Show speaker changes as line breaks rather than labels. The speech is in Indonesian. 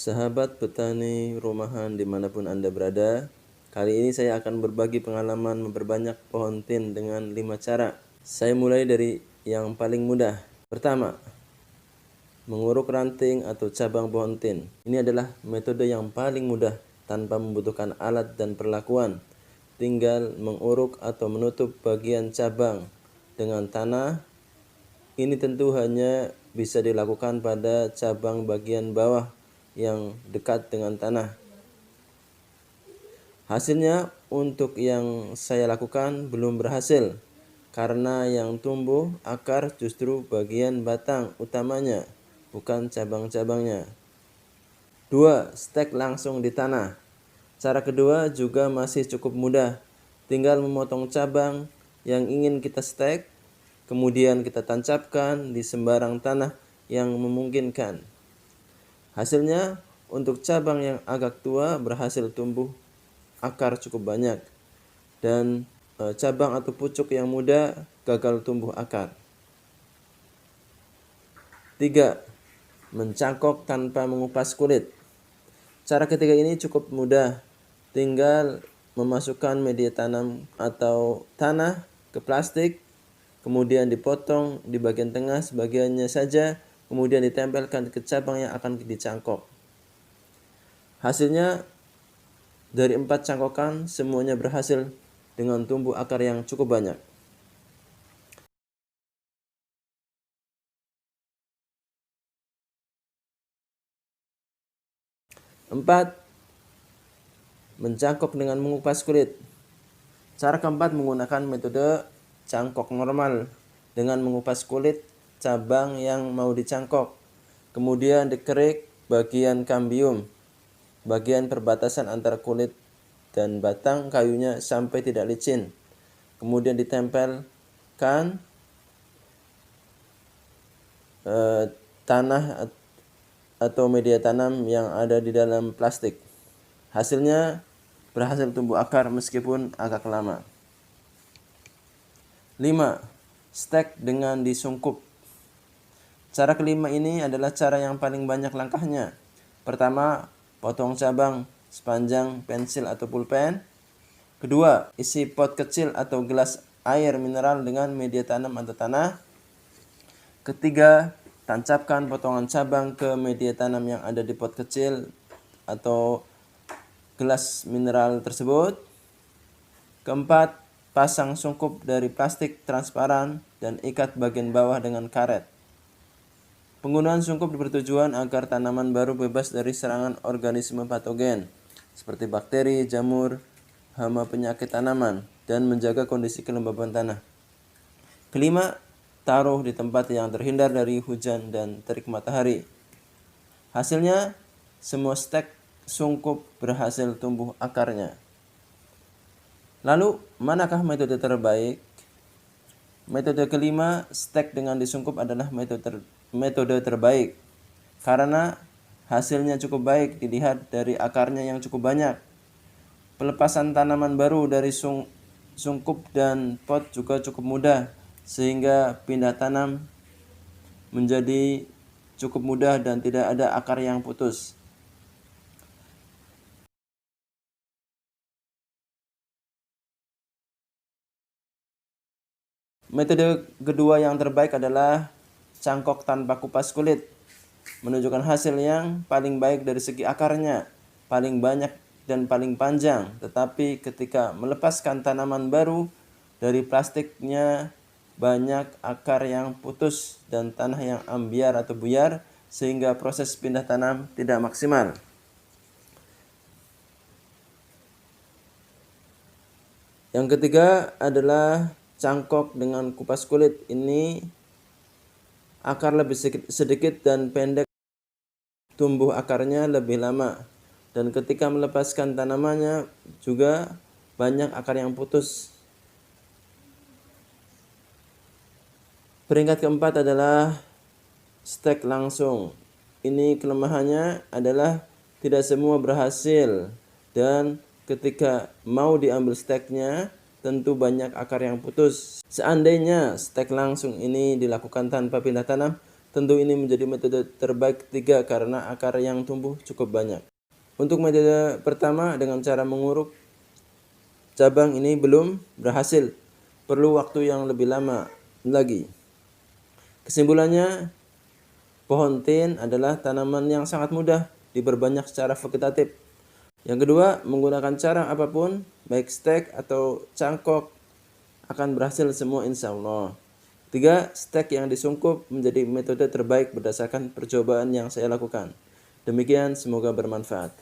Sahabat petani rumahan dimanapun Anda berada, kali ini saya akan berbagi pengalaman memperbanyak pohon tin dengan 5 cara. Saya mulai dari yang paling mudah. Pertama, menguruk ranting atau cabang pohon tin. Ini adalah metode yang paling mudah tanpa membutuhkan alat dan perlakuan. Tinggal menguruk atau menutup bagian cabang dengan tanah. Ini tentu hanya bisa dilakukan pada cabang bagian bawah yang dekat dengan tanah. Hasilnya untuk yang saya lakukan belum berhasil, karena yang tumbuh akar justru bagian batang utamanya, bukan cabang-cabangnya. 2. Stek langsung di tanah. Cara kedua juga masih cukup mudah. Tinggal memotong cabang yang ingin kita stek, kemudian kita tancapkan di sembarang tanah yang memungkinkan. Hasilnya, untuk cabang yang agak tua berhasil tumbuh akar cukup banyak, dan cabang atau pucuk yang muda gagal tumbuh akar. 3. Mencangkok tanpa mengupas kulit. Cara ketiga ini cukup mudah. Tinggal memasukkan media tanam atau tanah ke plastik, kemudian dipotong di bagian tengah sebagiannya saja, kemudian ditempelkan ke cabang yang akan dicangkok. Hasilnya, dari 4 cangkokan semuanya berhasil dengan tumbuh akar yang cukup banyak. Empat, mencangkok dengan mengupas kulit. Cara keempat menggunakan metode cangkok normal dengan mengupas kulit cabang yang mau dicangkok. Kemudian dikerik bagian kambium, bagian perbatasan antara kulit dan batang kayunya sampai tidak licin. Kemudian ditempelkan tanah atau media tanam yang ada di dalam plastik. Hasilnya berhasil tumbuh akar meskipun agak lama. 5. Stek dengan disungkup. Cara kelima ini adalah cara yang paling banyak langkahnya. Pertama, potong cabang sepanjang pensil atau pulpen. Kedua, isi pot kecil atau gelas air mineral dengan media tanam atau tanah. Ketiga, tancapkan potongan cabang ke media tanam yang ada di pot kecil atau gelas mineral tersebut. Keempat, pasang sungkup dari plastik transparan dan ikat bagian bawah dengan karet. Penggunaan sungkup bertujuan agar tanaman baru bebas dari serangan organisme patogen seperti bakteri, jamur, hama penyakit tanaman, dan menjaga kondisi kelembaban tanah. Kelima, taruh di tempat yang terhindar dari hujan dan terik matahari. Hasilnya, semua stek sungkup berhasil tumbuh akarnya. Lalu, manakah metode terbaik? Metode kelima, stek dengan disungkup adalah metode terbaik karena hasilnya cukup baik dilihat dari akarnya yang cukup banyak. Pelepasan tanaman baru dari sungkup dan pot juga cukup mudah, sehingga pindah tanam menjadi cukup mudah dan tidak ada akar yang putus. Metode kedua yang terbaik adalah cangkok tanpa kupas kulit, menunjukkan hasil yang paling baik dari segi akarnya, paling banyak dan paling panjang. Tetapi ketika melepaskan tanaman baru dari plastiknya, banyak akar yang putus dan tanah yang ambiar atau buyar, sehingga proses pindah tanam tidak maksimal. Yang ketiga adalah cangkok dengan kupas kulit. Ini akar lebih sedikit dan pendek, tumbuh akarnya lebih lama, dan ketika melepaskan tanamannya juga banyak akar yang putus. Peringkat keempat adalah stek langsung. Ini kelemahannya adalah tidak semua berhasil, dan ketika mau diambil steknya tentu banyak akar yang putus. Seandainya stek langsung ini dilakukan tanpa pindah tanam, Tentu ini menjadi metode terbaik ketiga karena akar yang tumbuh cukup banyak. Untuk metode pertama dengan cara menguruk cabang ini belum berhasil. Perlu waktu yang lebih lama lagi. Kesimpulannya, pohon tin adalah tanaman yang sangat mudah diperbanyak secara vegetatif. Yang kedua, menggunakan cara apapun, baik stek atau cangkok, akan berhasil semua insya Allah. Tiga, stek yang disungkup menjadi metode terbaik berdasarkan percobaan yang saya lakukan. Demikian, semoga bermanfaat.